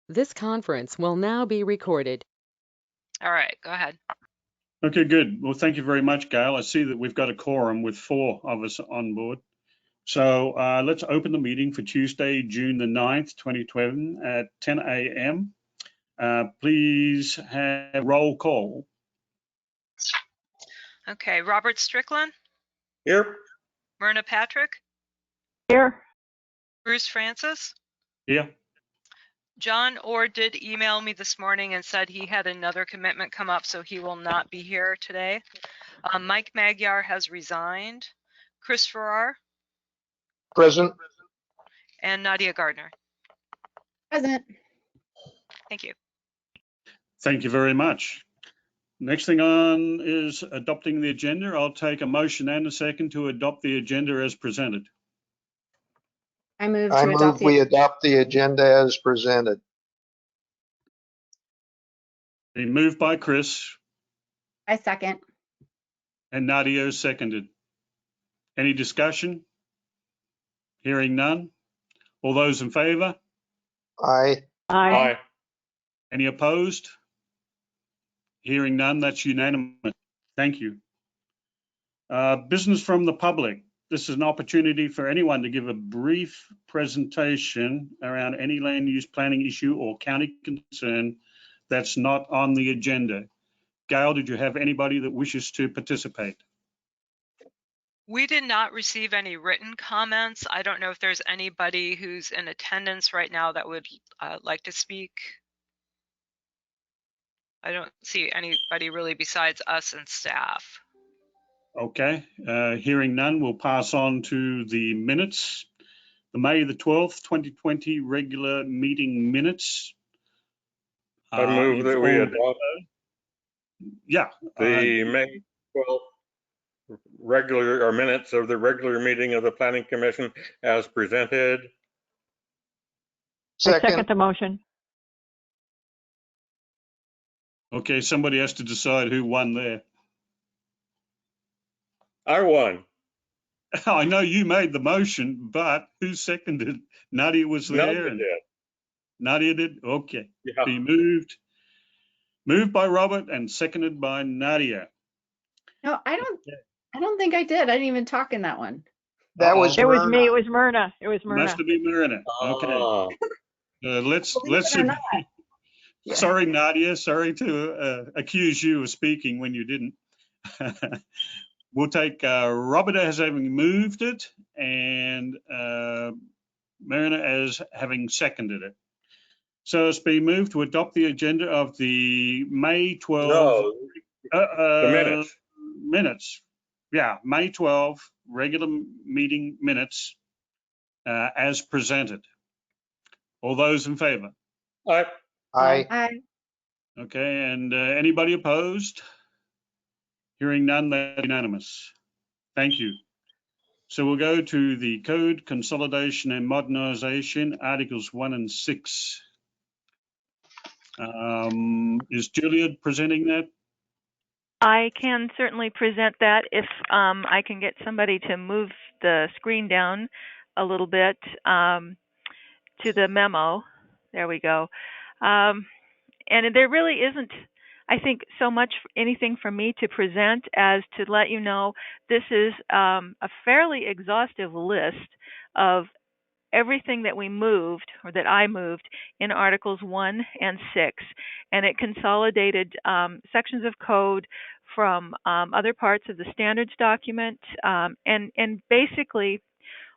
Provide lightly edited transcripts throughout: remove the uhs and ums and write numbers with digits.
This conference will now be recorded. All right, go ahead. Okay, good. Well, thank you very much, Gail. I see that we've got a quorum with 4 of us on board. So let's open the meeting for Tuesday, June the 9th, 2020 at 10 a.m. Please have roll call. Okay, Robert Strickland, Here. Myrna Patrick, Here. Bruce Francis. Here. John Orr did email me this morning and said he had another commitment come up, so he will not be here today. Mike Magyar has resigned. Chris Farrar Present. and Nadia Gardner. Present. Thank you. Thank you very much. Next thing on is adopting the agenda. I'll take a motion and a second to adopt the agenda as presented. I move I to move adopt we the. adopt the agenda as presented. Been moved by Chris I second. and Nadia seconded. Any discussion? Hearing none. All those in favor? Aye. Aye. Any opposed? Hearing none, that's unanimous. Thank you. Business from the public. This is an opportunity for anyone to give a brief presentation around any land use planning issue or county concern that's not on the agenda. Gail, did you have anybody that wishes to participate? We did not receive any written comments. I don't know if there's anybody who's in attendance right now that would like to speak. I don't see anybody really besides us and staff. Okay, hearing none, we'll pass on to the minutes. The May the 12th, 2020 regular meeting minutes. I move that we adopt Yeah. the May 12th regular or minutes of the regular meeting of the Planning Commission as presented. I second Second. the motion. Okay, somebody has to decide who won there. I won. I know you made the motion, but who seconded? Nadia was there. Nadia and did. Nadia did? Okay. Yeah. Be moved. Moved by Robert and seconded by Nadia. No, I don't think I did. I didn't even talk in that one. That was It was Myrna. me. It was Myrna. It was Myrna. Must have been Myrna. Okay. Ah, Let's Believe it or not. Yeah. Sorry, Nadia. Sorry to accuse you of speaking when you didn't. We'll take Robert as having moved it and Myrna as having seconded it. So it's been moved to adopt the agenda of the May 12. no, the minutes. Minutes. Yeah, May 12 regular meeting minutes as presented. All those in favor? I Aye. Aye. Okay, and anybody opposed? Hearing none, that's unanimous. Thank you. So we'll go to the Code Consolidation and Modernization, Articles 1 and 6. Is Julia presenting that? I can certainly present that if I can get somebody to move the screen down a little bit to the memo. There we go. And there really isn't, I think, so much anything for me to present as to let you know this is a fairly exhaustive list of everything that we moved or that I moved in Articles 1 and 6. And it consolidated sections of code from other parts of the standards document. And basically,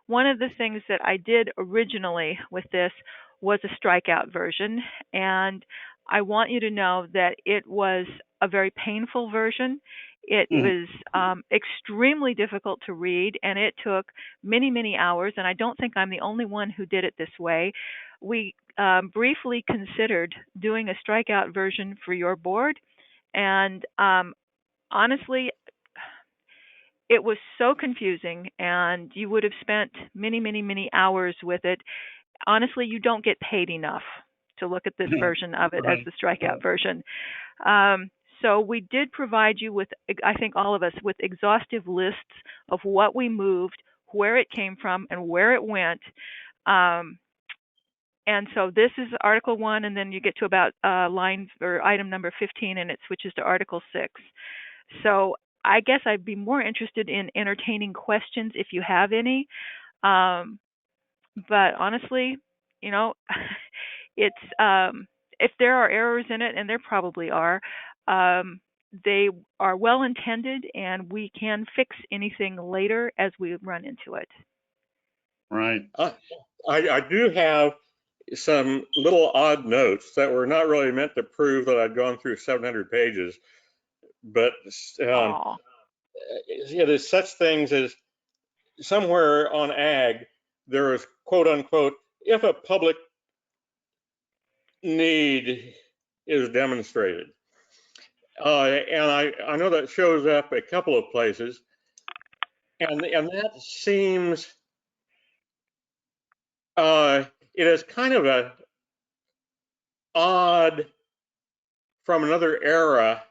one of the things that I did originally with this was a strikeout version. And I want you to know that it was a very painful version. It was extremely difficult to read, and it took many, many hours, and I don't think I'm the only one who did it this way. We briefly considered doing a strikeout version for your board, and honestly, it was so confusing, and you would have spent many, many, many hours with it. Honestly, you don't get paid enough to look at this version of it as the strikeout version. So we did provide you with, I think all of us, with exhaustive lists of what we moved, where it came from, and where it went. And so this is Article 1, and then you get to about line or item number 15, and it switches to Article 6. So I guess I'd be more interested in entertaining questions if you have any. But honestly, you know, it's if there are errors in it, and there probably are, they are well intended, and we can fix anything later as we run into it. Right. I do have some little odd notes that were not really meant to prove that I'd gone through 700 pages, but it is such things as somewhere on ag, there is quote unquote, if a public need is demonstrated. And I know that shows up a couple of places, and that seems, it is kind of a odd from another era.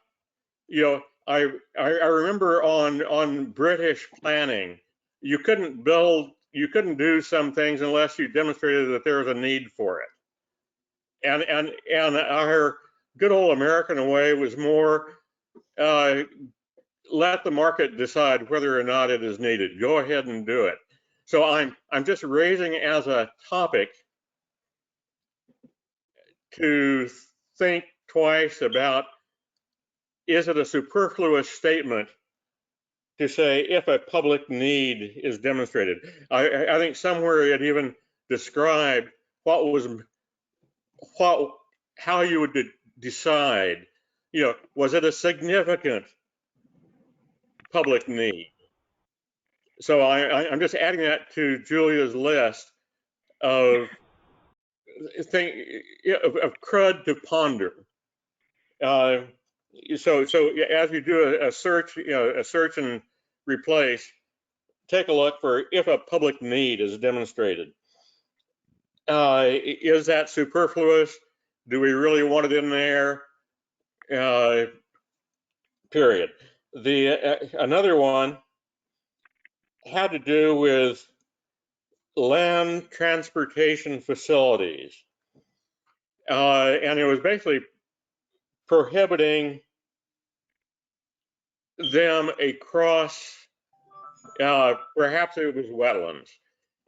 You know, I remember on British planning, you couldn't do some things unless you demonstrated that there was a need for it. And our good old American way was more, let the market decide whether or not it is needed. Go ahead and do it. So I'm just raising as a topic to think twice about, is it a superfluous statement to say if a public need is demonstrated? I think somewhere it even described how you would decide, you know, was it a significant public need? So I'm just adding that to Julia's list of crud to ponder. So as you do a search, you know, a search and replace, take a look for if a public need is demonstrated. Is that superfluous? Do we really want it in there? Period. Another one had to do with land transportation facilities. And it was basically prohibiting them across, perhaps it was wetlands.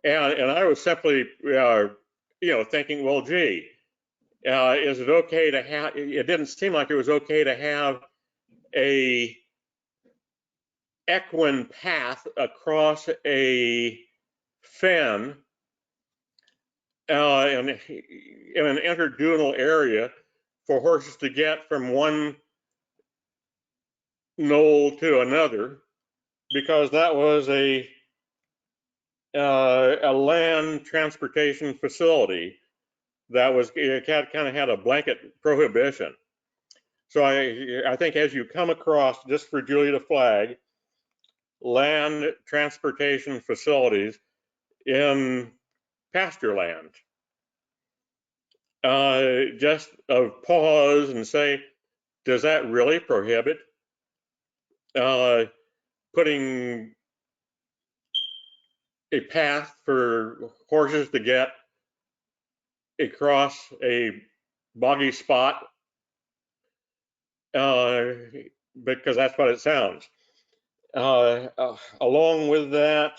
And I was simply, you know, thinking, well, gee, is it okay to have, it didn't seem like it was okay to have a equine path across a fen in an interdural area for horses to get from one knoll to another, because that was a land transportation facility that was, it kind of had a blanket prohibition. So I think as you come across, just for Julia to flag, land transportation facilities in pasture land, just pause and say, does that really prohibit putting a path for horses to get across a boggy spot? Because that's what it sounds. Along with that,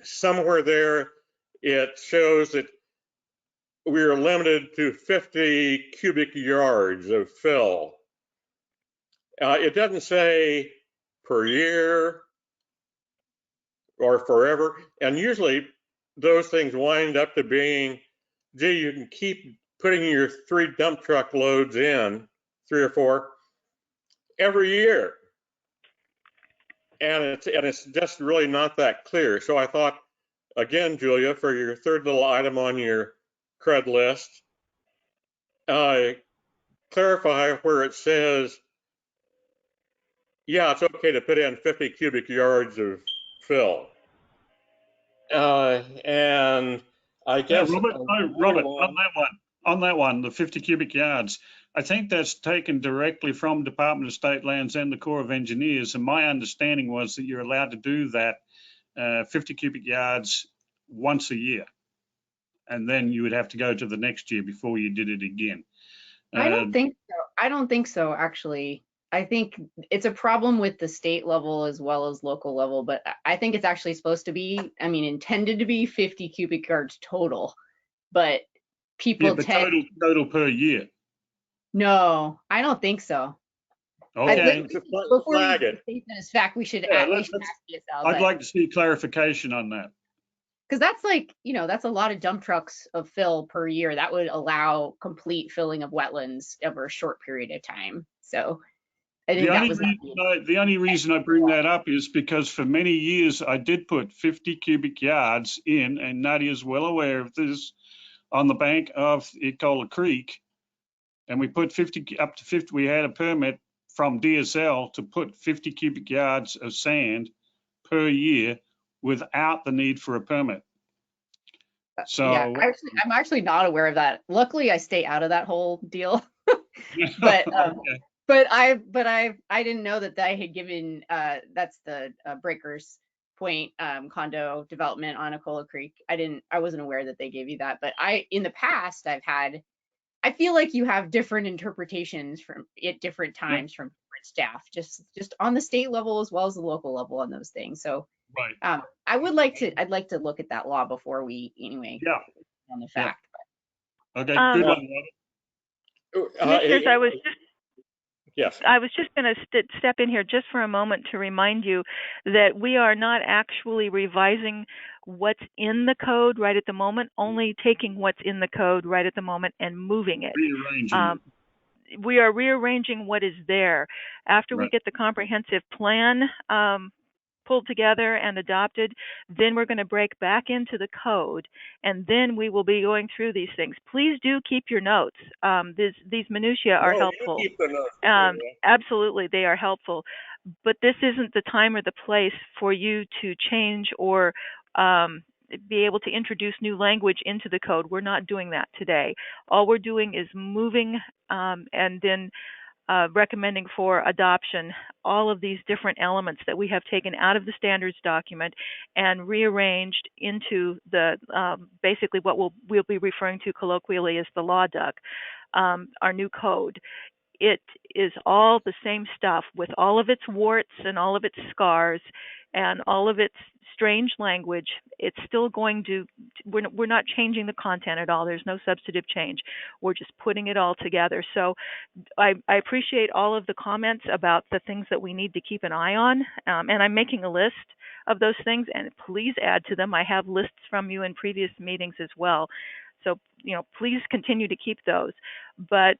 somewhere there, it shows that we are limited to 50 cubic yards of fill. It doesn't say per year or forever. And usually those things wind up to being, gee, you can keep putting your 3 dump truck loads in, 3 or 4, every year. And it's just really not that clear. So I thought, again, Julia, for your third little item on your CRUD list, clarify where it says, yeah, it's okay to put in 50 cubic yards of fill. And I guess— Yeah, Robert, on that one, the 50 cubic yards, I think that's taken directly from Department of State Lands and the Corps of Engineers. And my understanding was that you're allowed to do that 50 cubic yards once a year. And then you would have to go to the next year before you did it again. I don't think so. I don't think so, actually. I think it's a problem with the state level as well as local level, but I think it's actually supposed to be, I mean, intended to be 50 cubic yards total, but people Yeah, but tend, total per year. no, I don't think so. Okay. Before we Flag it. state that as fact, we should Yeah, we let's- should ask DSL, I'd like to see clarification on that. because that's like, that's a lot of dump trucks of fill per year. That would allow complete filling of wetlands over a short period of time. So I think that was The only reason I bring that up is because for many years I did put 50 cubic yards in, and Nadia's well aware of this, on the bank of Ecola Creek. And we put up to 50, we had a permit from DSL to put 50 cubic yards of sand per year without the need for a permit. So yeah, I'm actually not aware of that. Luckily, I stay out of that whole deal. But Okay. but I didn't know that I had given that's the Breakers Point condo development on Ecola Creek. I wasn't aware that they gave you that. But in the past I feel like you have different interpretations at different times from different staff, just on the state level as well as the local level on those things. So Right. I'd like to look at that law before we Yeah. on the fact. Okay. Good one, Robert. Commissioners, Yes. I was just going to step in here just for a moment to remind you that we are not actually revising what's in the code right at the moment, only taking what's in the code right at the moment and moving it. Rearranging. We are rearranging what is there. After we Right. get the comprehensive plan pulled together and adopted, then we're going to break back into the code, and then we will be going through these things. Please do keep your notes. These minutiae are No, you helpful. keep the notes, Victoria. Absolutely, they are helpful. But this isn't the time or the place for you to change or be able to introduce new language into the code. We're not doing that today. All we're doing is moving and then recommending for adoption all of these different elements that we have taken out of the standards document and rearranged into the basically what we'll be referring to colloquially as the law duck, our new code. It is all the same stuff with all of its warts and all of its scars and all of its strange language. It's still going to, we're not changing the content at all. There's no substantive change. We're just putting it all together. So I appreciate all of the comments about the things that we need to keep an eye on. And I'm making a list of those things, and please add to them. I have lists from you in previous meetings as well. So, please continue to keep those. But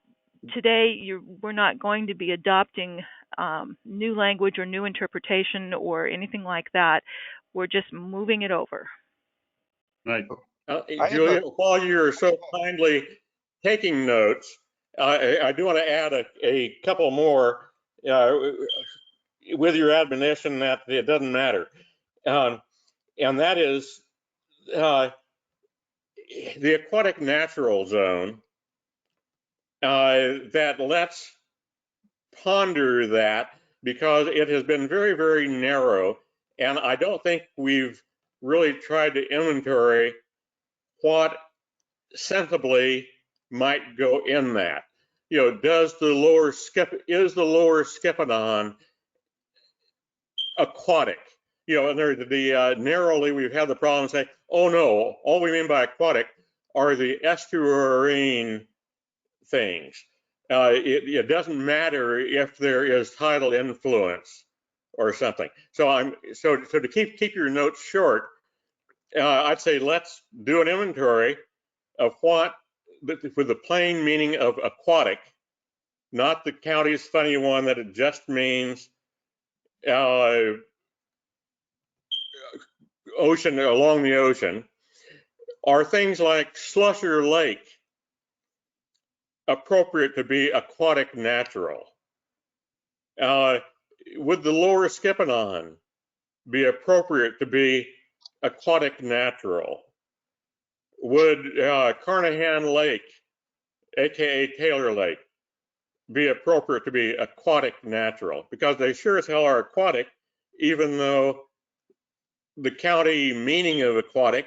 today, we're not going to be adopting new language or new interpretation or anything like that. We're just moving it over. Right. Julia, while you're so kindly taking notes, I do want to add a couple more with your admonition that it doesn't matter. And that is the aquatic natural zone. That let's ponder that, because it has been very, very narrow, and I don't think we've really tried to inventory what sensibly might go in that. Is the lower Skipanon aquatic? And the narrowly we've had the problem saying, oh no, all we mean by aquatic are the estuarine things. It doesn't matter if there is tidal influence or something. So to keep your notes short, I'd say let's do an inventory of what, with the plain meaning of aquatic, not the county's funny one that it just means ocean, along the ocean, are things like Slusher Lake appropriate to be aquatic natural? Would the lower Skipanon be appropriate to be aquatic natural? Would Carnahan Lake, aka Taylor Lake, be appropriate to be aquatic natural? Because they sure as hell are aquatic, even though the county meaning of aquatic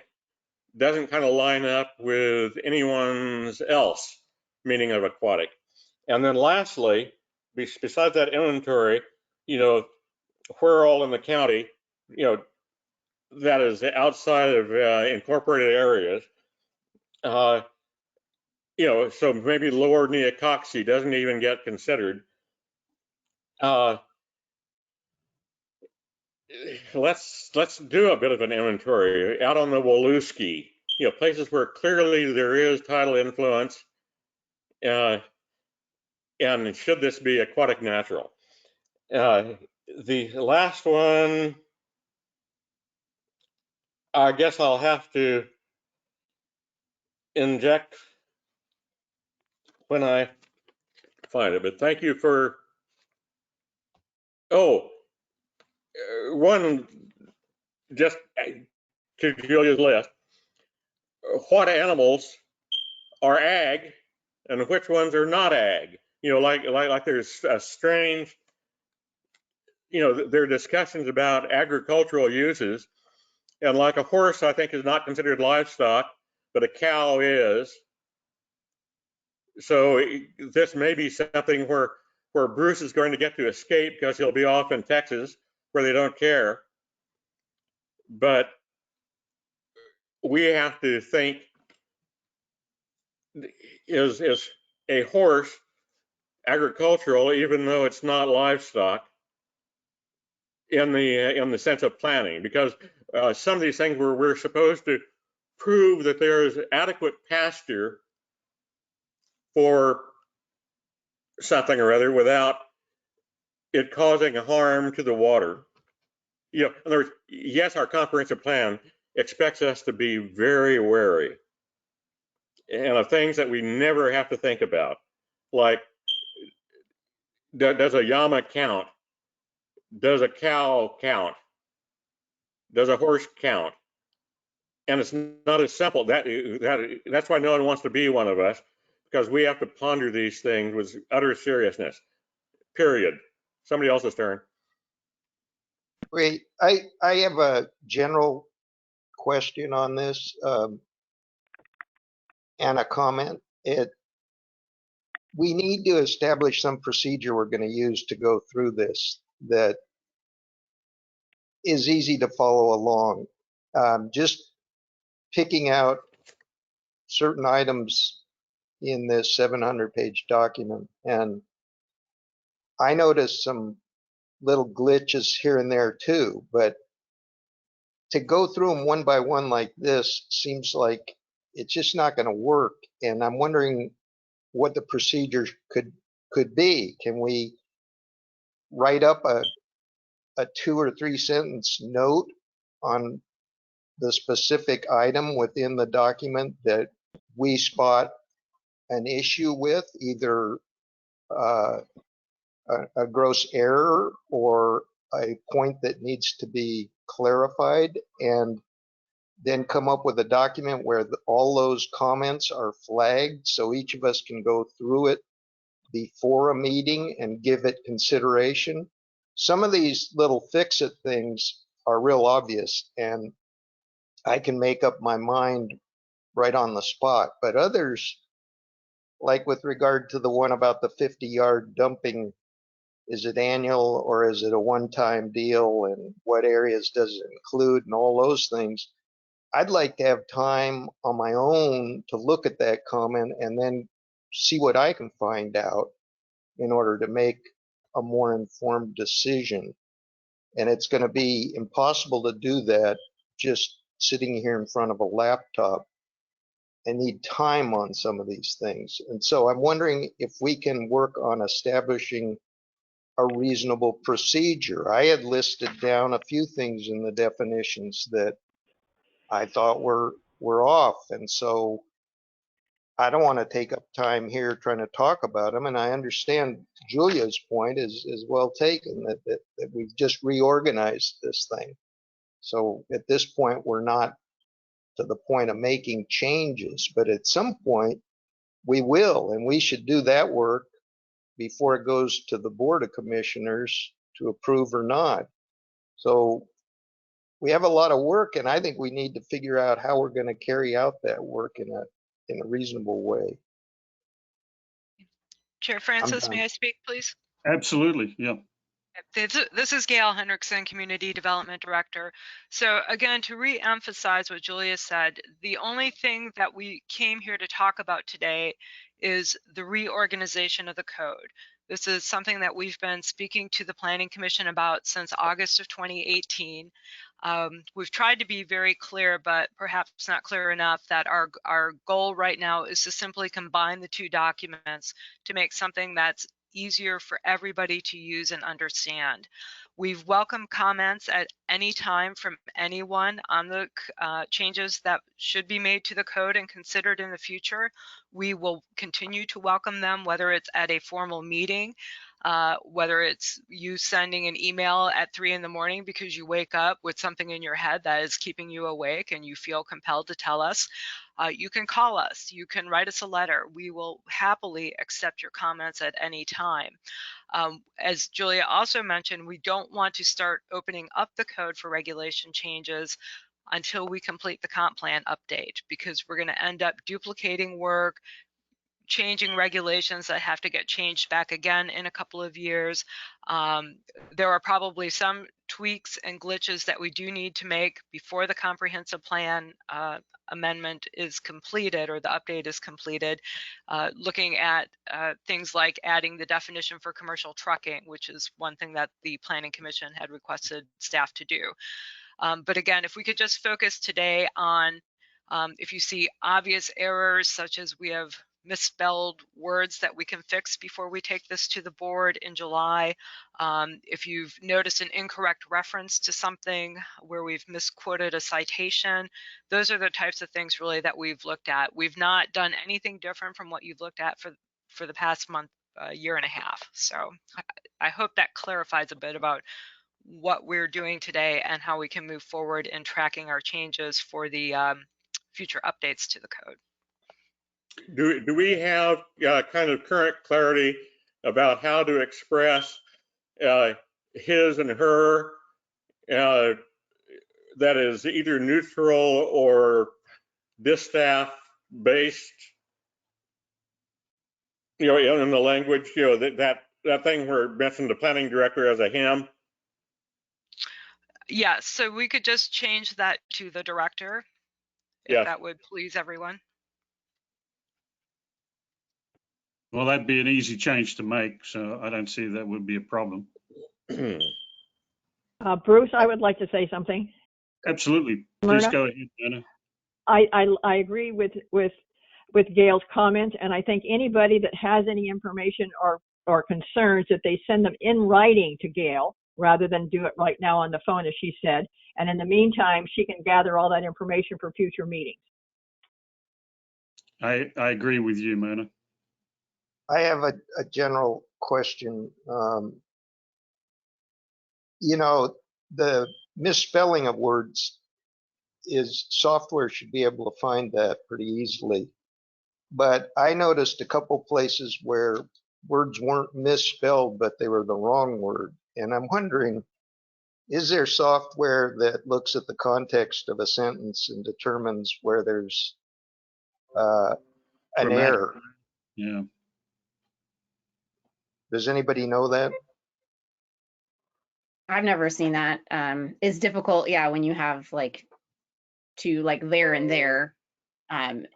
doesn't kind of line up with anyone's else meaning of aquatic. And then lastly, besides that inventory, where all in the county, that is outside of incorporated areas, so maybe Lower Neocoxie doesn't even get considered. Let's do a bit of an inventory out on the Woluski, places where clearly there is tidal influence, and should this be aquatic natural? The last one, I guess I'll have to inject when I find it, but thank you for, one, just to Julia's list, what animals are ag and which ones are not ag? Like there's a strange, there are discussions about agricultural uses, and like a horse, I think, is not considered livestock, but a cow is. So this may be something where Bruce is going to get to escape because he'll be off in Texas where they don't care. But we have to think, is a horse agricultural even though it's not livestock in the sense of planning? Because some of these things where we're supposed to prove that there is adequate pasture for something or other without it causing harm to the water. In other words, yes, our comprehensive plan expects us to be very wary and of things that we never have to think about, like does a llama count? Does a cow count? Does a horse count? And it's not as simple. That's why no one wants to be one of us, because we have to ponder these things with utter seriousness, period. Somebody else's turn. Wait, I have a general question on this, and a comment. We need to establish some procedure we're going to use to go through this that is easy to follow along. Just picking out certain items in this 700-page document, and I noticed some little glitches here and there too, but to go through them one by one like this seems like it's just not going to work. And I'm wondering what the procedure could be. Can we write up a 2 or 3 sentence note on the specific item within the document that we spot an issue with, either a gross error or a point that needs to be clarified, and then come up with a document where all those comments are flagged so each of us can go through it before a meeting and give it consideration? Some of these little fix-it things are real obvious and I can make up my mind right on the spot, but others, like with regard to the one about the 50-yard dumping, is it annual or is it a one-time deal, and what areas does it include, and all those things? I'd like to have time on my own to look at that comment and then see what I can find out in order to make a more informed decision. And it's going to be impossible to do that just sitting here in front of a laptop. I need time on some of these things. And so I'm wondering if we can work on establishing a reasonable procedure. I had listed down a few things in the definitions that I thought were off. And so I don't want to take up time here trying to talk about them. And I understand Julia's point is well taken, that we've just reorganized this thing. So at this point, we're not to the point of making changes, but at some point we will, and we should do that work before it goes to the Board of Commissioners to approve or not. So we have a lot of work, and I think we need to figure out how we're going to carry out that work in a reasonable way. Chair I'm Francis, done. may I speak, please? Absolutely, yeah. This is Gail Hendrickson, Community Development Director. So again, to re-emphasize what Julia said, the only thing that we came here to talk about today is the reorganization of the code. This is something that we've been speaking to the Planning Commission about since August of 2018. We've tried to be very clear, but perhaps not clear enough, that our goal right now is to simply combine the two documents to make something that's easier for everybody to use and understand. We've welcomed comments at any time from anyone on the changes that should be made to the code and considered in the future. We will continue to welcome them, whether it's at a formal meeting, whether it's you sending an email at 3 in the morning because you wake up with something in your head that is keeping you awake and you feel compelled to tell us. You can call us, you can write us a letter. We will happily accept your comments at any time. As Julia also mentioned, we don't want to start opening up the code for regulation changes until we complete the comp plan update, because we're going to end up duplicating work, changing regulations that have to get changed back again in a couple of years. There are probably some tweaks and glitches that we do need to make before the comprehensive plan amendment is completed or the update is completed, looking at things like adding the definition for commercial trucking, which is one thing that the Planning Commission had requested staff to do. But again, if we could just focus today on if you see obvious errors, such as we have misspelled words that we can fix before we take this to the board in July. If you've noticed an incorrect reference to something where we've misquoted a citation, those are the types of things really that we've looked at. We've not done anything different from what you've looked at for the past month, year and a half. So I hope that clarifies a bit about what we're doing today and how we can move forward in tracking our changes for the future updates to the code. Do we have kind of current clarity about how to express his and her that is either neutral or distaff based, in the language, that thing where it mentioned the planning director as a him? Yes, so we could just change that to the director, if that would please everyone. Well, that'd be an easy change to make, so I don't see that would be a problem. Bruce, I would like to say something. Absolutely. Myrna? Please go ahead, Anna. I agree with Gail's comment, and I think anybody that has any information or concerns, that they send them in writing to Gail rather than do it right now on the phone, as she said. And in the meantime, she can gather all that information for future meetings. I agree with you, Myrna. I have a general question. The misspelling of words software should be able to find that pretty easily. But I noticed a couple places where words weren't misspelled, but they were the wrong word. And I'm wondering, is there software that looks at the context of a sentence and determines where there's an error? Yeah. Does anybody know that? I've never seen that. It's difficult, yeah, when you have like to like there and there, and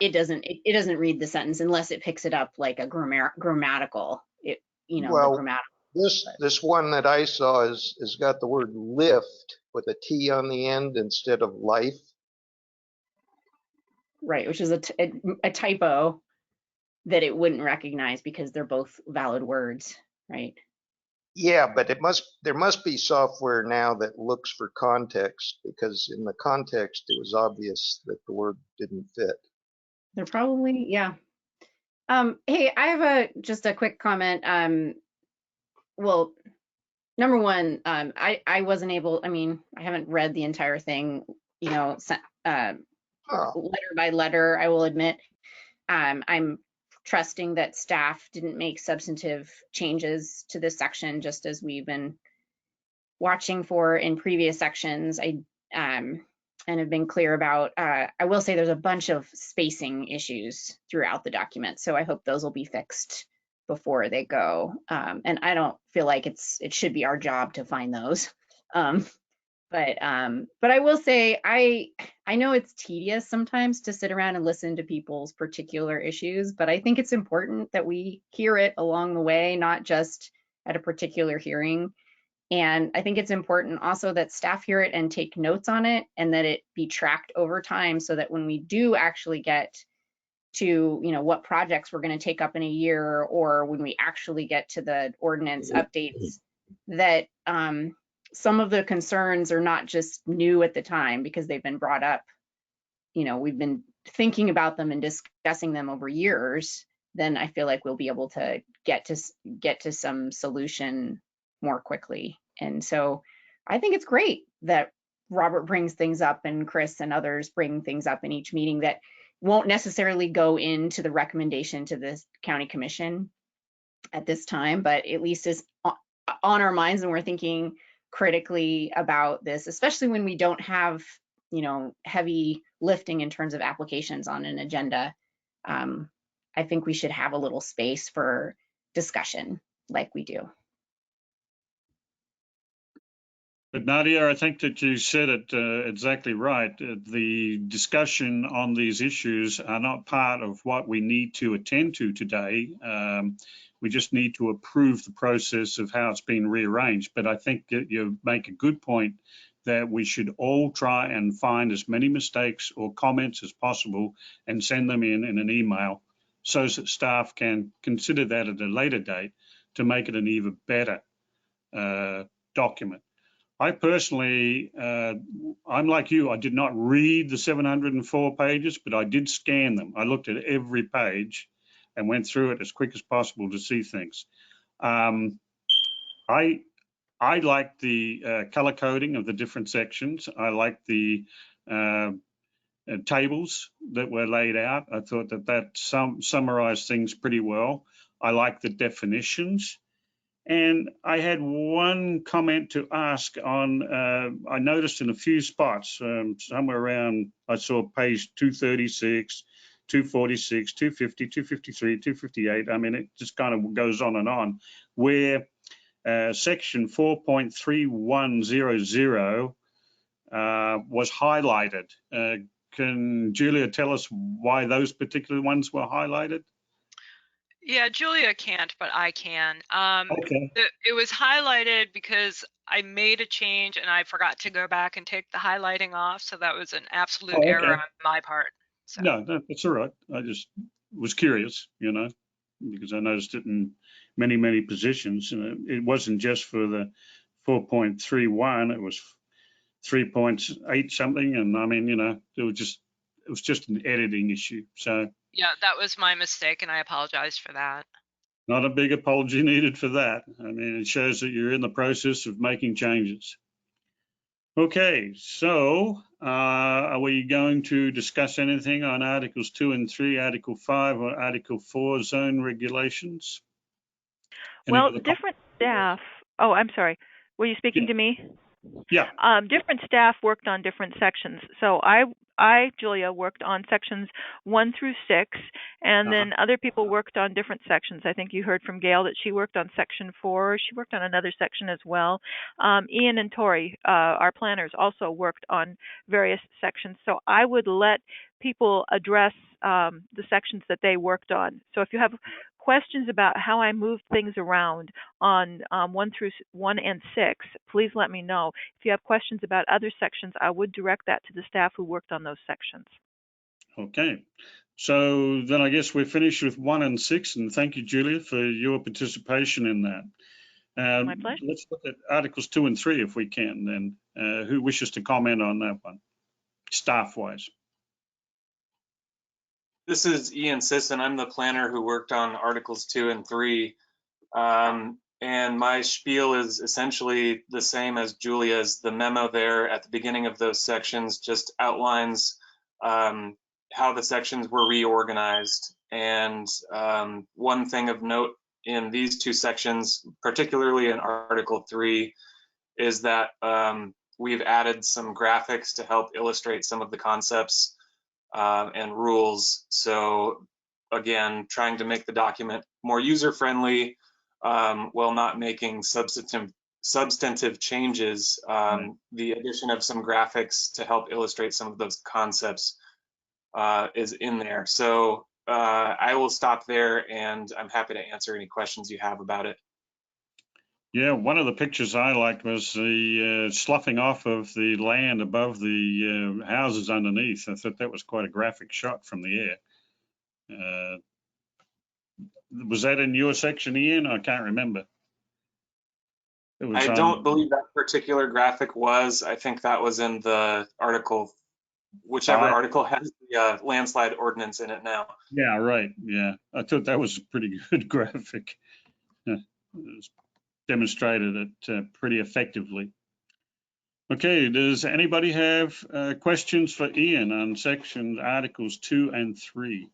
it doesn't read the sentence unless it picks it up like a grammatical. Well, grammatical. This one that I saw is got the word lift with a T on the end instead of life. Right, which is a typo that it wouldn't recognize because they're both valid words, right? Yeah, but there must be software now that looks for context, because in the context it was obvious that the word didn't fit. They're probably, yeah. Hey, I have just a quick comment. Well, number one, I wasn't able, I haven't read the entire thing, letter by letter, I will admit. I'm trusting that staff didn't make substantive changes to this section, just as we've been watching for in previous sections. And have been clear about, I will say there's a bunch of spacing issues throughout the document. So I hope those will be fixed before they go. And I don't feel like it should be our job to find those. But I will say, I know it's tedious sometimes to sit around and listen to people's particular issues, but I think it's important that we hear it along the way, not just at a particular hearing. And I think it's important also that staff hear it and take notes on it, and that it be tracked over time, so that when we do actually get to, what projects we're going to take up in a year, or when we actually get to the ordinance updates, that some of the concerns are not just new at the time because they've been brought up. We've been thinking about them and discussing them over years. Then I feel like we'll be able to get to some solution more quickly. And so I think it's great that Robert brings things up and Chris and others bring things up in each meeting that won't necessarily go into the recommendation to the county commission at this time, but at least is on our minds, and we're thinking critically about this, especially when we don't have, heavy lifting in terms of applications on an agenda. I think we should have a little space for discussion like we do. But Nadia, I think that you said it exactly right. The discussion on these issues are not part of what we need to attend to today. We just need to approve the process of how it's been rearranged. But I think that you make a good point that we should all try and find as many mistakes or comments as possible and send them in an email, so that staff can consider that at a later date to make it an even better document. I personally, I'm like you, I did not read the 704 pages, but I did scan them. I looked at every page and went through it as quick as possible to see things. I like the color coding of the different sections. I like the tables that were laid out. I thought that summarized things pretty well. I like the definitions. And I had one comment to ask on, I noticed in a few spots, somewhere around, I saw page 236, 246, 250, 253, 258. I mean, it just kind of goes on, where section 4.3100 was highlighted. Can Julia tell us why those particular ones were highlighted? Yeah, Julia can't, but I can. Okay. It was highlighted because I made a change and I forgot to go back and take the highlighting off. So that was an absolute error on my part. So. No, that's all right. I just was curious, because I noticed it in many, many positions. It wasn't just for the 4.31, it was 3.8 something. And I mean, it was just an editing issue. So yeah, that was my mistake, and I apologize for that. Not a big apology needed for that. I mean, it shows that you're in the process of making changes. Okay, so are we going to discuss anything on Articles 2 and 3, Article 5, or Article 4 zone regulations? Well, different staff. Oh, I'm sorry. Were you speaking to me? Yeah. Different staff worked on different sections. So I, Julia, worked on sections 1 through 6, and then other people worked on different sections. I think you heard from Gail that she worked on section 4. She worked on another section as well. Ian and Tori, our planners, also worked on various sections. So I would let people address the sections that they worked on. So if you have questions about how I moved things around on 1 and 6, please let me know. If you have questions about other sections, I would direct that to the staff who worked on those sections. Okay, so then I guess we're finished with 1 and 6, and thank you, Julia, for your participation in that. My pleasure. Let's look at Articles 2 and 3 if we can, then. Who wishes to comment on that one, staff-wise? This is Ian Sisson. I'm the planner who worked on Articles 2 and 3. And my spiel is essentially the same as Julia's. The memo there at the beginning of those sections just outlines how the sections were reorganized. And one thing of note in these two sections, particularly in Article 3, is that we've added some graphics to help illustrate some of the concepts and rules. So again, trying to make the document more user-friendly while not making substantive changes. The addition of some graphics to help illustrate some of those concepts is in there. So I will stop there, and I'm happy to answer any questions you have about it. Yeah, one of the pictures I liked was the sloughing off of the land above the houses underneath. I thought that was quite a graphic shot from the air. Was that in your section, Ian? I can't remember. It was I don't believe that particular graphic was. I think that was in the article, whichever article has the landslide ordinance in it now. Yeah, right. Yeah, I thought that was a pretty good graphic. It was demonstrated it pretty effectively. Okay, does anybody have questions for Ian on section articles 2 and 3?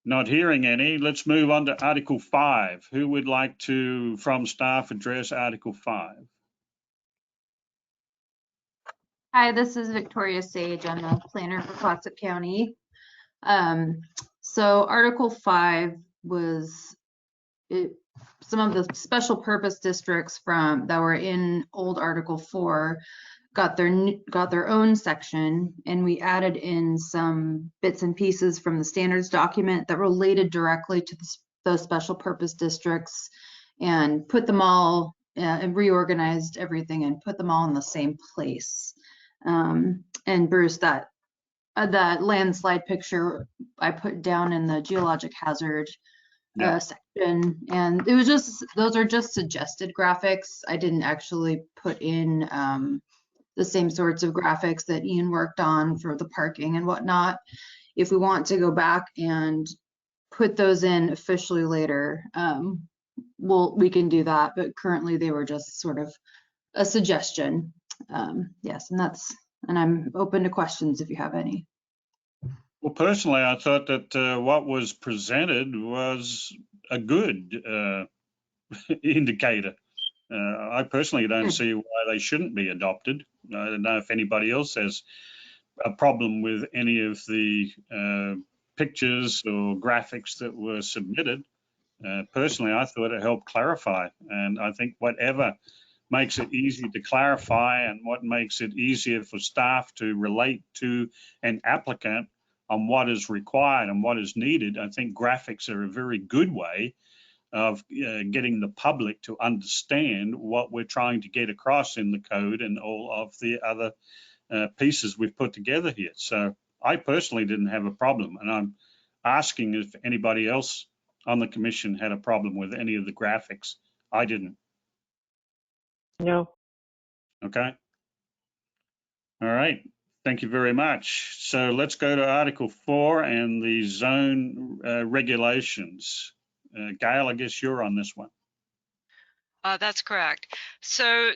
Not hearing any. Let's move on to Article 5. Who would like to, from staff, address Article 5? Hi, this is Victoria Sage. I'm the planner for Clatsop County. So Article 5 was some of the special purpose districts that were in old Article 4 got their own section, and we added in some bits and pieces from the standards document that related directly to those special purpose districts, and put them all and reorganized everything and put them all in the same place. And Bruce, that landslide picture I put down in the geologic hazard section, and it was just, those are just suggested graphics. I didn't actually put in the same sorts of graphics that Ian worked on for the parking and whatnot. If we want to go back and put those in officially later, we can do that, but currently they were just sort of a suggestion. Yes, and I'm open to questions if you have any. Well, personally, I thought that what was presented was a good indicator. I personally don't see why they shouldn't be adopted. I don't know if anybody else has a problem with any of the pictures or graphics that were submitted. Personally, I thought it helped clarify, and I think whatever makes it easy to clarify and what makes it easier for staff to relate to an applicant on what is required and what is needed, I think graphics are a very good way of getting the public to understand what we're trying to get across in the code and all of the other pieces we've put together here. So I personally didn't have a problem, and I'm asking if anybody else on the commission had a problem with any of the graphics. I didn't. No. Okay. All right. Thank you very much. So let's go to Article 4 and the zone regulations. Gail, I guess you're on this one. That's correct. So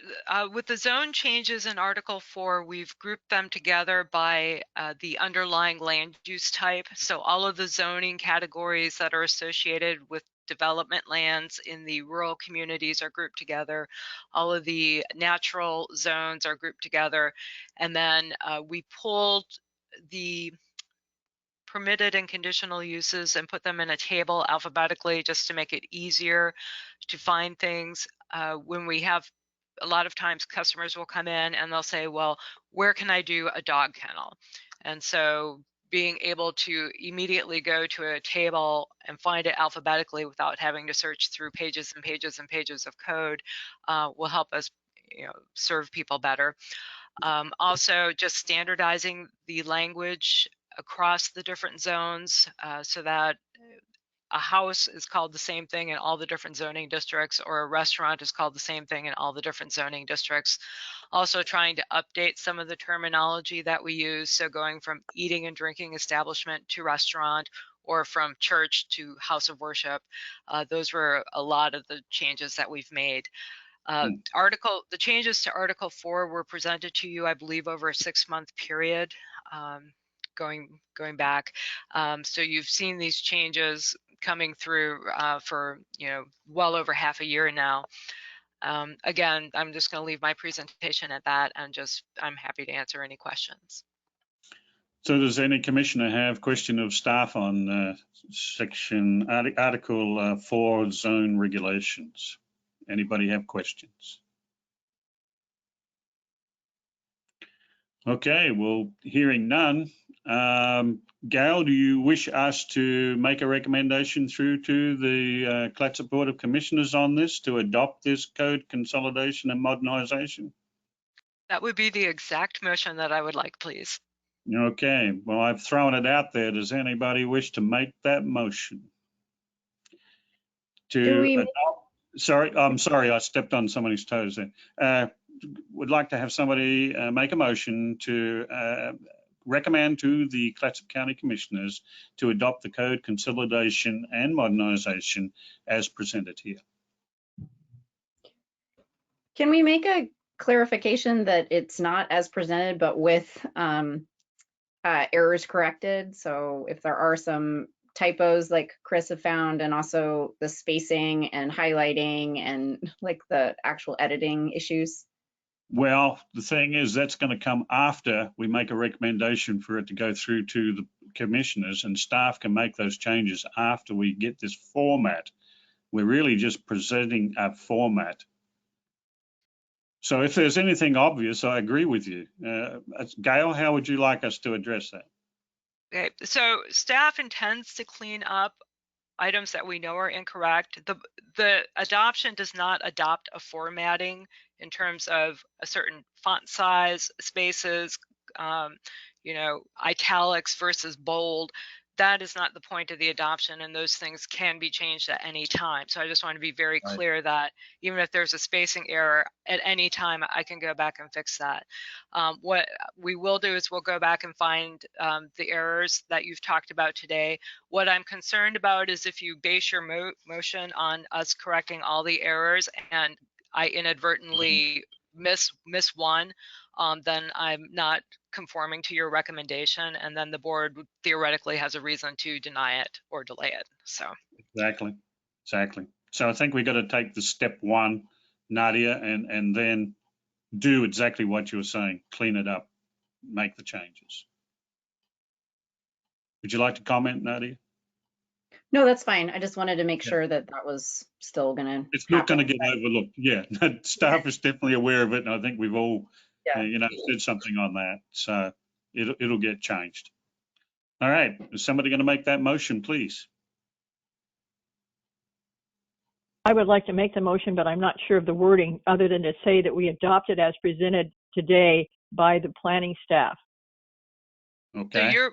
with the zone changes in Article 4, we've grouped them together by the underlying land use type. So all of the zoning categories that are associated with development lands in the rural communities are grouped together. All of the natural zones are grouped together. And then we pulled the permitted and conditional uses and put them in a table alphabetically just to make it easier to find things. When we have, a lot of times customers will come in and they'll say, well, where can I do a dog kennel? And so being able to immediately go to a table and find it alphabetically without having to search through pages and pages and pages of code will help us, serve people better. Also, just standardizing the language across the different zones so that a house is called the same thing in all the different zoning districts, or a restaurant is called the same thing in all the different zoning districts. Also trying to update some of the terminology that we use. So going from eating and drinking establishment to restaurant, or from church to house of worship. Those were a lot of the changes that we've made. The changes to Article 4 were presented to you, I believe, over a 6-month period. going back. So you've seen these changes coming through for well over half a year now. Again, I'm just going to leave my presentation at that, and I'm happy to answer any questions. So does any commissioner have question of staff on Article 4 zone regulations? Anybody have questions? Okay, well, hearing none, Gail, do you wish us to make a recommendation through to the Clatsop Board of Commissioners on this to adopt this code consolidation and modernisation? That would be the exact motion that I would like, please. Okay, well, I've thrown it out there. Does anybody wish to make that motion? Sorry, I'm sorry, I stepped on somebody's toes there. Would like to have somebody make a motion to recommend to the Clatsop County Commissioners to adopt the code consolidation and modernisation as presented here. Can we make a clarification that it's not as presented, but with errors corrected? So if there are some typos like Chris have found, and also the spacing and highlighting and like the actual editing issues. Well, the thing is, that's going to come after we make a recommendation for it to go through to the commissioners, and staff can make those changes after we get this format. We're really just presenting a format. So if there's anything obvious, I agree with you. Gail, how would you like us to address that? Okay, so staff intends to clean up items that we know are incorrect. The adoption does not adopt a formatting in terms of a certain font size, spaces, italics versus bold. That is not the point of the adoption, and those things can be changed at any time. So I just want to be very clear that even if there's a spacing error at any time, I can go back and fix that. What we will do is we'll go back and find the errors that you've talked about today. What I'm concerned about is if you base your motion on us correcting all the errors and I inadvertently miss one, then I'm not conforming to your recommendation, and then the board theoretically has a reason to deny it or delay it. So exactly. So I think we got to take the step one, Nadia, and then do exactly what you were saying, clean it up, make the changes. Would you like to comment, Nadia? No, that's fine. I just wanted to make sure that that was still going to. It's not going to get overlooked. Yeah, staff is definitely aware of it, and I think we've all, said something on that. So it'll get changed. All right, is somebody going to make that motion, please? I would like to make the motion, but I'm not sure of the wording other than to say that we adopt it as presented today by the planning staff. Okay. So your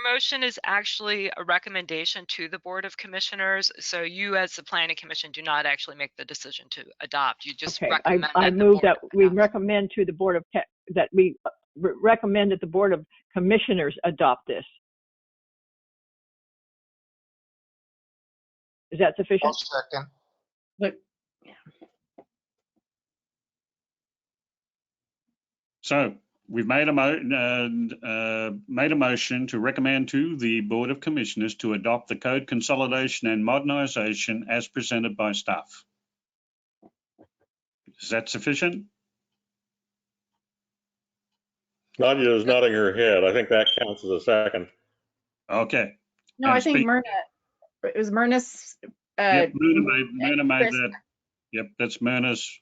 motion is actually a recommendation to the Board of Commissioners. So you, as the Planning Commission, do not actually make the decision to adopt. You just recommend. I move that we recommend to the Board of recommend that the Board of Commissioners adopt this. Is that sufficient? I'll second. But So we've made a motion to recommend to the Board of Commissioners to adopt the code consolidation and modernisation as presented by staff. Is that sufficient? Nadia is nodding her head. I think that counts as a second. Okay. no, I think Myrna. It was Myrna's. Yep, Myrna made that. Yep, that's Myrna's.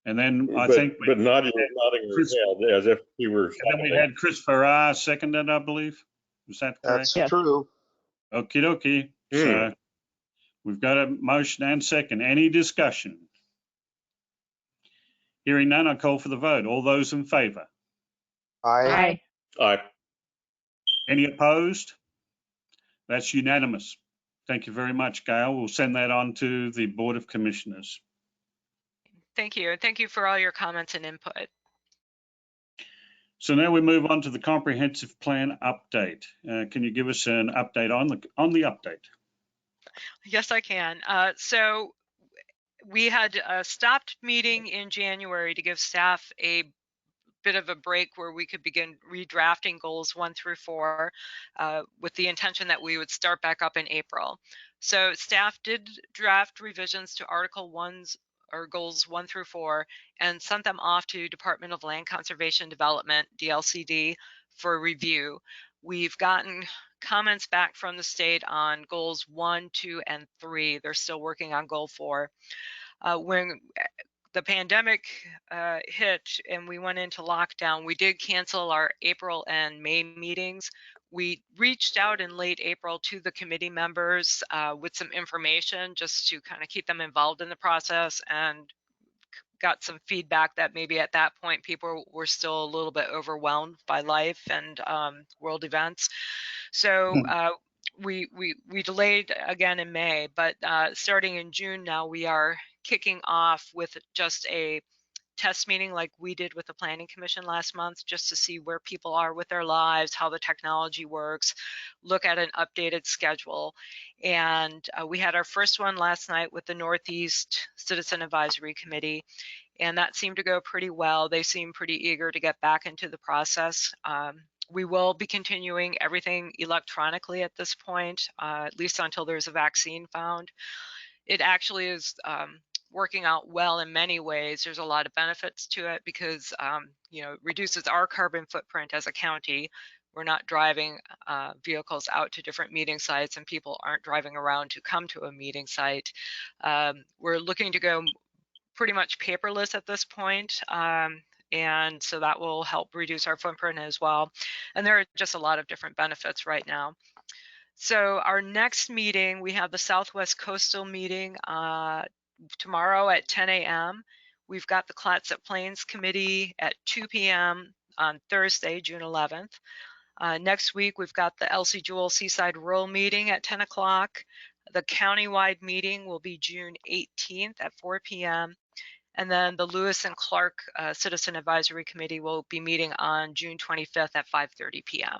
And then I think. But Nadia is nodding her head as if she were. And then we had Chris Farrar seconded, I believe. Is that correct? That's true. Okie dokie. So we've got a motion and second. Any discussion? Hearing none, I call for the vote. All those in favour? Aye. Aye. Any opposed? That's unanimous. Thank you very much, Gail. We'll send that on to the Board of Commissioners. Thank you. Thank you for all your comments and input. So now we move on to the comprehensive plan update. Can you give us an update on the update? Yes, I can. So we had a stopped meeting in January to give staff a bit of a break where we could begin redrafting goals 1 through 4 with the intention that we would start back up in April. So staff did draft revisions to Article 1's or goals 1 through 4 and sent them off to Department of Land Conservation Development, DLCD, for review. We've gotten comments back from the state on goals 1, 2, and 3. They're still working on goal 4. When the pandemic hit and we went into lockdown, we did cancel our April and May meetings. We reached out in late April to the committee members with some information just to kind of keep them involved in the process, and got some feedback that maybe at that point people were still a little bit overwhelmed by life and world events. So we delayed again in May, but starting in June now we are kicking off with just a test meeting like we did with the Planning Commission last month, just to see where people are with their lives, how the technology works, look at an updated schedule. And we had our first one last night with the Northeast Citizen Advisory Committee, and that seemed to go pretty well. They seem pretty eager to get back into the process. We will be continuing everything electronically at this point, at least until there's a vaccine found. It actually is working out well in many ways. There's a lot of benefits to it because you know, it reduces our carbon footprint as a county. We're not driving vehicles out to different meeting sites, and people aren't driving around to come to a meeting site. We're looking to go pretty much paperless at this point. And so that will help reduce our footprint as well. And there are just a lot of different benefits right now. So our next meeting, we have the Southwest Coastal meeting tomorrow at 10 a.m. We've got the Clatsop Plains Committee at 2 p.m. on Thursday, June 11th. Next week, we've got the LC Jewell Seaside Rural meeting at 10 o'clock. The countywide meeting will be June 18th at 4 p.m. And then the Lewis and Clark Citizen Advisory Committee will be meeting on June 25th at 5:30 p.m.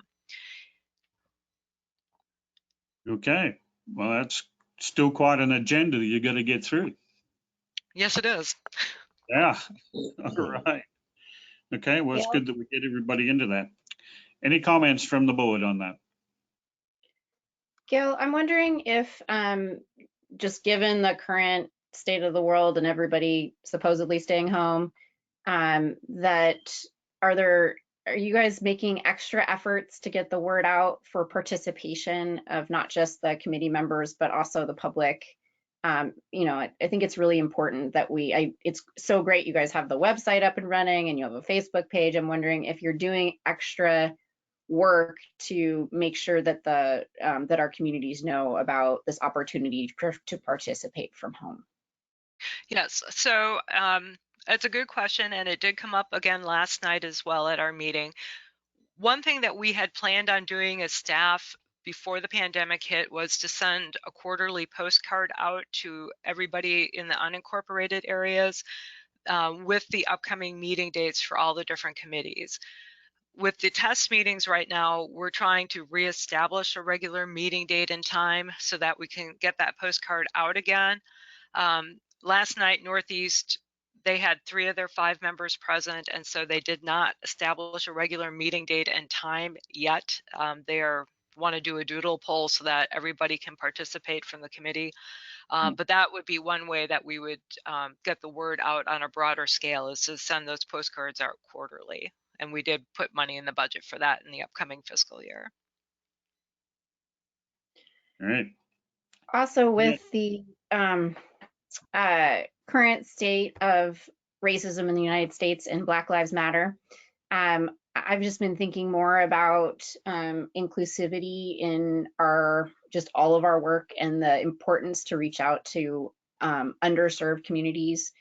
Okay, well, that's still quite an agenda that you're going to get through. Yes, it is. Yeah, all right. Okay, well, it's good that we get everybody into that. Any comments from the board on that? Gail, I'm wondering if, just given the current state of the world and everybody supposedly staying home, that are you guys making extra efforts to get the word out for participation of not just the committee members, but also the public? You know, I think it's really important that it's so great you guys have the website up and running and you have a Facebook page. I'm wondering if you're doing extra work to make sure that that our communities know about this opportunity to participate from home. Yes, so it's a good question, and it did come up again last night as well at our meeting. One thing that we had planned on doing as staff before the pandemic hit was to send a quarterly postcard out to everybody in the unincorporated areas with the upcoming meeting dates for all the different committees. With the test meetings right now, we're trying to reestablish a regular meeting date and time so that we can get that postcard out again. Last night, Northeast, they had 3 of their 5 members present, and so they did not establish a regular meeting date and time yet. They want to do a doodle poll so that everybody can participate from the committee. But that would be one way that we would get the word out on a broader scale, is to send those postcards out quarterly. And we did put money in the budget for that in the upcoming fiscal year. All right. Also, with the current state of racism in the United States and Black Lives Matter, I've just been thinking more about inclusivity in all of our work, and the importance to reach out to underserved communities.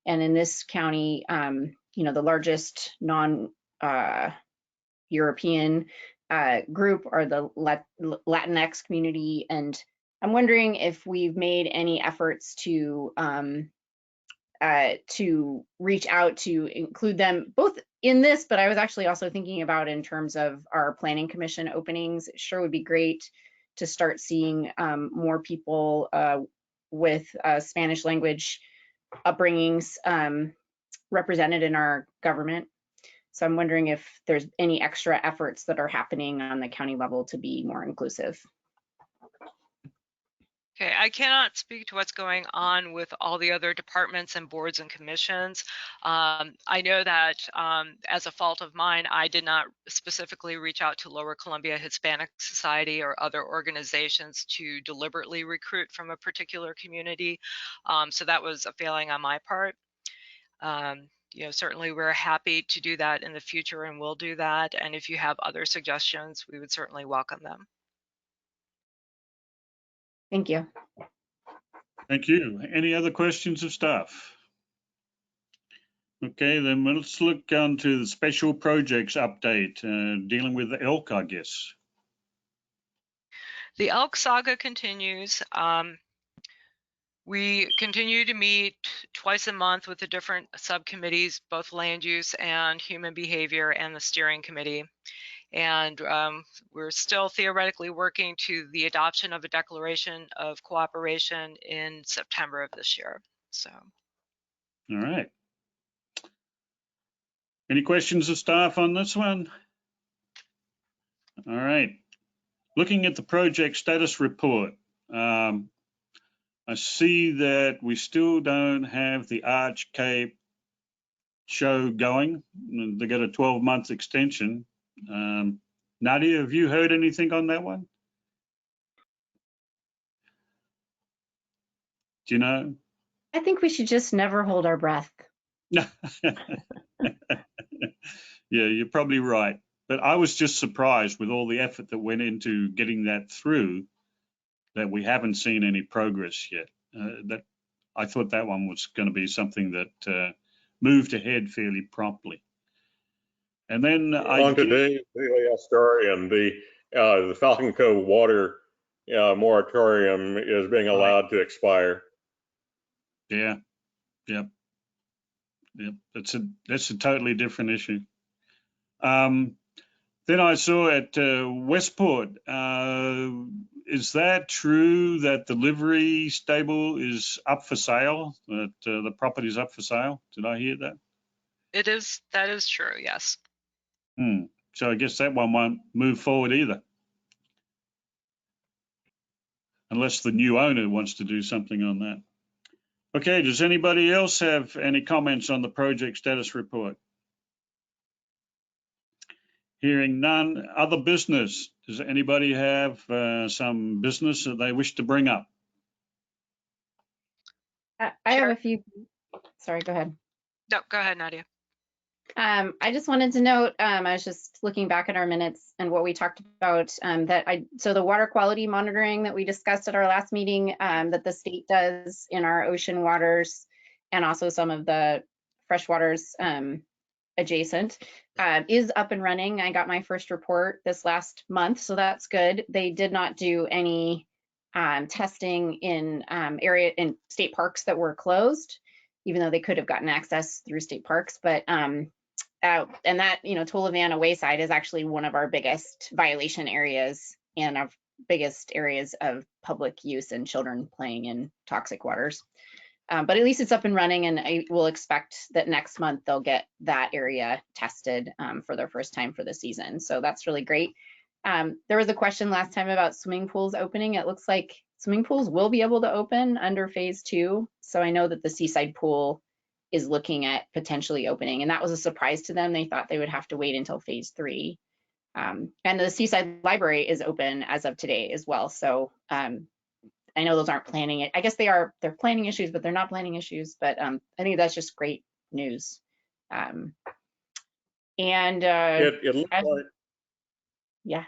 And in this county, you know, the largest non-European group are the Latinx community, and I'm wondering if we've made any efforts to reach out to include them both in this, but I was actually also thinking about in terms of our planning commission openings. It sure would be great to start seeing more people with Spanish language upbringings represented in our government. So I'm wondering if there's any extra efforts that are happening on the county level to be more inclusive. Okay, I cannot speak to what's going on with all the other departments and boards and commissions. I know that as a fault of mine, I did not specifically reach out to Lower Columbia Hispanic Society or other organizations to deliberately recruit from a particular community. So that was a failing on my part. You know, certainly we're happy to do that in the future and will do that. And if you have other suggestions, we would certainly welcome them. Thank you. Thank you. Any other questions of staff? Okay, then let's look on to the special projects update, dealing with the elk, I guess. The elk saga continues. We continue to meet twice a month with the different subcommittees, both land use and human behavior, and the steering committee. And we're still theoretically working to the adoption of a declaration of cooperation in September of this year. So. All right. Any questions of staff on this one? All right. Looking at the project status report, I see that we still don't have the Arch Cape show going. They got a 12-month extension. Nadia, have you heard anything on that one? Do you know? I think we should just never hold our breath. Yeah, you're probably right. But I was just surprised with all the effort that went into getting that through, that we haven't seen any progress yet. That I thought that one was going to be something that moved ahead fairly promptly. And then on today's daily story, and the Falcon Cove water moratorium is being allowed to expire. Yeah, yep. That's a totally different issue. Then I saw at Westport, is that true that the livery stable is up for sale, that the property is up for sale? Did I hear that? That is true, yes. So I guess that one won't move forward either. Unless the new owner wants to do something on that. Okay, does anybody else have any comments on the project status report? Hearing none. Other business. Does anybody have some business that they wish to bring up? I have a few. Sorry, go ahead. No, go ahead, Nadia. I just wanted to note, I was just looking back at our minutes and what we talked about, so the water quality monitoring that we discussed at our last meeting, that the state does in our ocean waters and also some of the fresh waters adjacent, is up and running. I got my first report this last month, so that's good. They did not do any testing in state parks that were closed, even though they could have gotten access through state parks. But and that, Tolivana Wayside is actually one of our biggest violation areas and our biggest areas of public use and children playing in toxic waters. But at least it's up and running, and I will expect that next month they'll get that area tested for their first time for the season. So that's really great. There was a question last time about swimming pools opening. It looks like swimming pools will be able to open under phase 2. So I know that the Seaside Pool is looking at potentially opening, and that was a surprise to them. They thought they would have to wait until phase 3. And the Seaside Library is open as of today as well. So I know those aren't planning it. I guess they're planning issues, but they're not planning issues. But I think that's just great news. It looked like, yeah.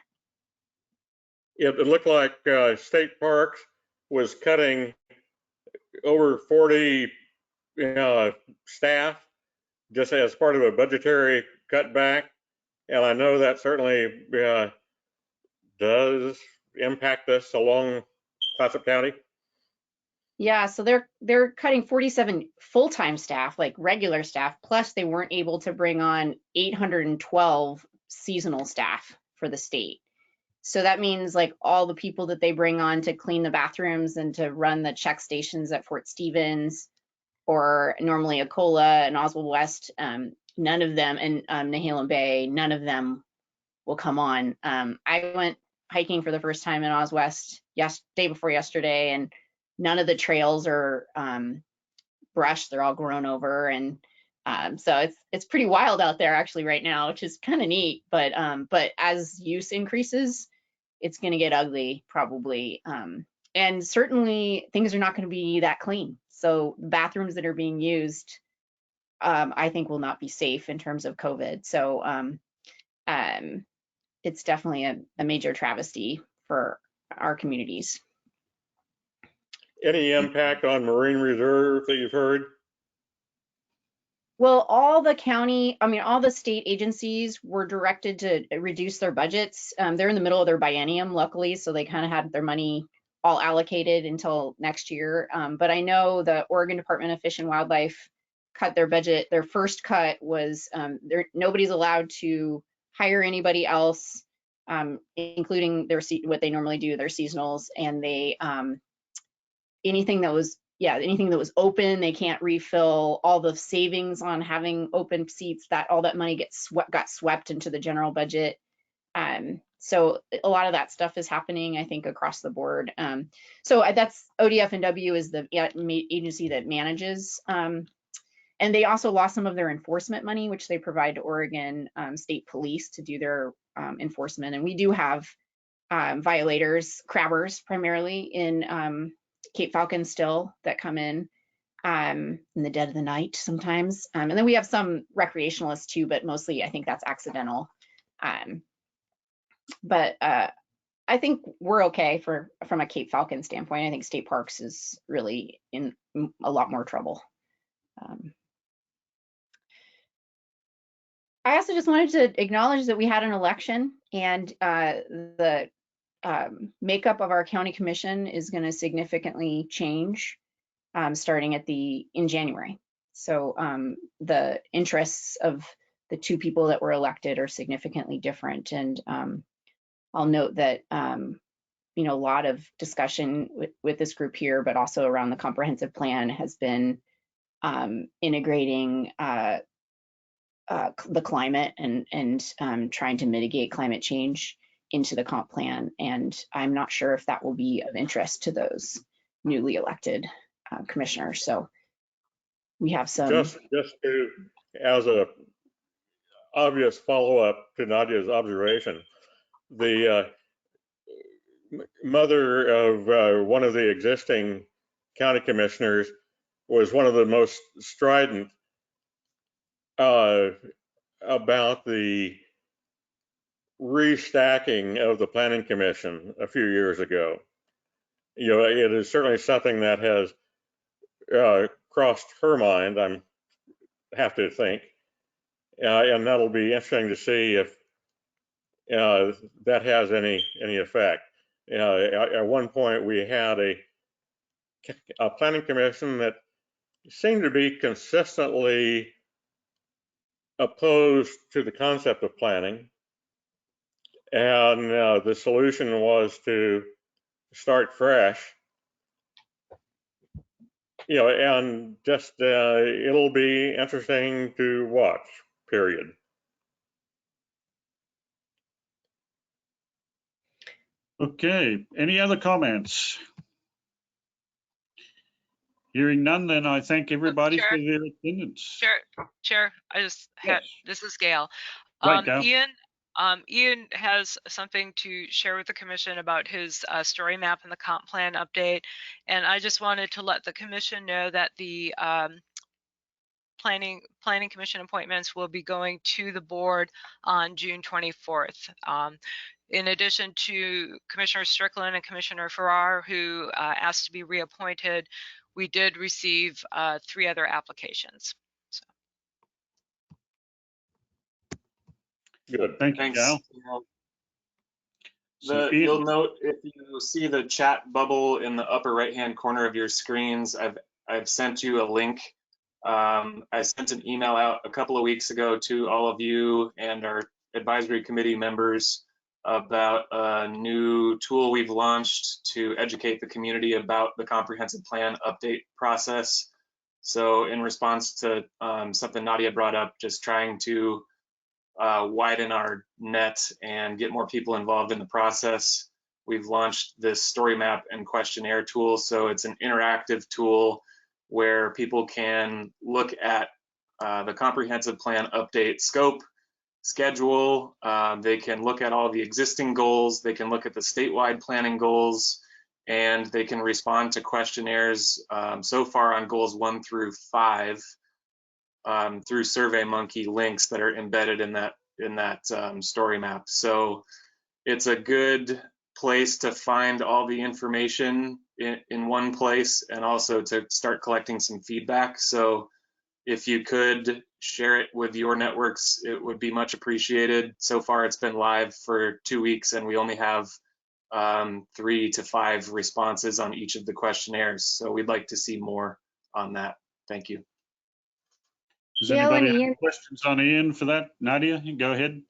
It looked like State Parks was cutting over 40 staff just as part of a budgetary cutback, and I know that certainly does impact us along Clatsop County. Yeah, so they're cutting 47 full-time staff, like regular staff, plus they weren't able to bring on 812 seasonal staff for the state. So that means like all the people that they bring on to clean the bathrooms and to run the check stations at Fort Stevens, or normally Akola and Oswald West, none of them, and Nehalem Bay, none of them will come on. I went hiking for the first time in Oz West day before yesterday, and none of the trails are brush. They're all grown over, and so it's pretty wild out there actually right now, which is kind of neat. But as use increases, it's going to get ugly probably, and certainly things are not going to be that clean. So bathrooms that are being used, I think, will not be safe in terms of COVID. So it's definitely a major travesty for our communities. Any impact on marine reserve that you've heard? Well, all the state agencies were directed to reduce their budgets. They're in the middle of their biennium, luckily, so they kind of had their money all allocated until next year. But I know the Oregon Department of Fish and Wildlife cut their budget. Their first cut was nobody's allowed to hire anybody else, including what they normally do, their seasonals, and they anything that was open, they can't refill. All the savings on having open seats, all that money got swept into the general budget. So a lot of that stuff is happening, I think, across the board. So that's ODF&W is the agency that manages, and they also lost some of their enforcement money, which they provide to Oregon State Police to do their enforcement. And we do have violators, crabbers primarily in Cape Falcon still that come in the dead of the night sometimes. And then we have some recreationalists too, but mostly I think that's accidental. But I think we're okay from a Cape Falcon standpoint. I think State Parks is really in a lot more trouble. I also just wanted to acknowledge that we had an election, and the makeup of our county commission is going to significantly change starting in January. So the interests of the two people that were elected are significantly different. And I'll note that a lot of discussion with this group here, but also around the comprehensive plan, has been integrating the climate and trying to mitigate climate change into the comp plan. And I'm not sure if that will be of interest to those newly elected commissioners. So we have some. Just as a obvious follow-up to Nadia's observation, the mother of one of the existing county commissioners was one of the most strident about the restacking of the Planning Commission a few years ago. It is certainly something that has crossed her mind, I have to think, and that'll be interesting to see if that has any effect. At one point, we had a Planning Commission that seemed to be consistently opposed to the concept of planning. And the solution was to start fresh, and just it'll be interesting to watch, period. Okay, any other comments? Hearing none, then I thank everybody for their attendance. Chair, I just had, this is Gail. Right, Gail. Ian has something to share with the commission about his story map and the comp plan update. And I just wanted to let the commission know that the planning commission appointments will be going to the board on June 24th. In addition to Commissioner Strickland and Commissioner Farrar, who asked to be reappointed, we did receive 3 other applications. So. Good, thank you, Gal. You'll note, if you see the chat bubble in the upper right-hand corner of your screens, I've sent you a link. I sent an email out a couple of weeks ago to all of you and our advisory committee members about a new tool we've launched to educate the community about the comprehensive plan update process. So in response to something Nadia brought up, just trying to widen our net and get more people involved in the process, we've launched this story map and questionnaire tool. So it's an interactive tool where people can look at the comprehensive plan update scope, schedule, they can look at all the existing goals, they can look at the statewide planning goals, and they can respond to questionnaires so far on goals 1 through 5 through SurveyMonkey links that are embedded in that story map. So it's a good place to find all the information in one place, and also to start collecting some feedback. So if you could share it with your networks, it would be much appreciated. So far, it's been live for 2 weeks, and we only have 3 to 5 responses on each of the questionnaires. So we'd like to see more on that. Thank you. Does Gail and anybody Ian, have questions on Ian for that? Nadia, go ahead.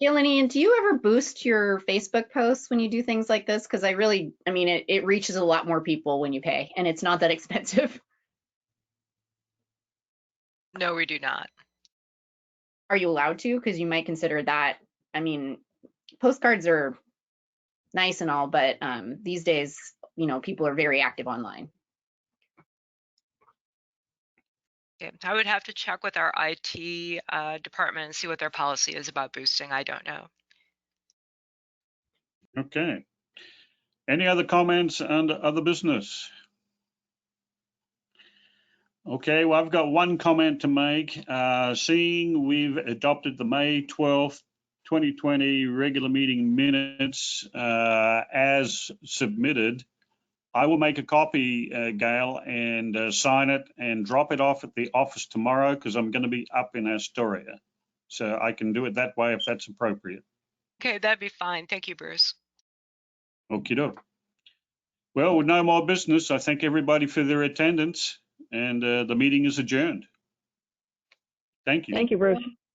Gail and Ian, do you ever boost your Facebook posts when you do things like this? Because I mean, it reaches a lot more people when you pay, and it's not that expensive. No, we do not. Are you allowed to? Because you might consider that. I mean, postcards are nice and all, but these days, you know, people are very active online. Okay. I would have to check with our IT department and see what their policy is about boosting. I don't know. Okay. Any other comments under other business? Okay, well, I've got one comment to make. Seeing we've adopted the May 12th, 2020 regular meeting minutes as submitted, I will make a copy, Gail, and sign it and drop it off at the office tomorrow, because I'm going to be up in Astoria. So I can do it that way if that's appropriate. Okay, that'd be fine. Thank you, Bruce. Okie doke. Well, with no more business, I thank everybody for their attendance, and the meeting is adjourned. Thank you. Thank you, Bruce.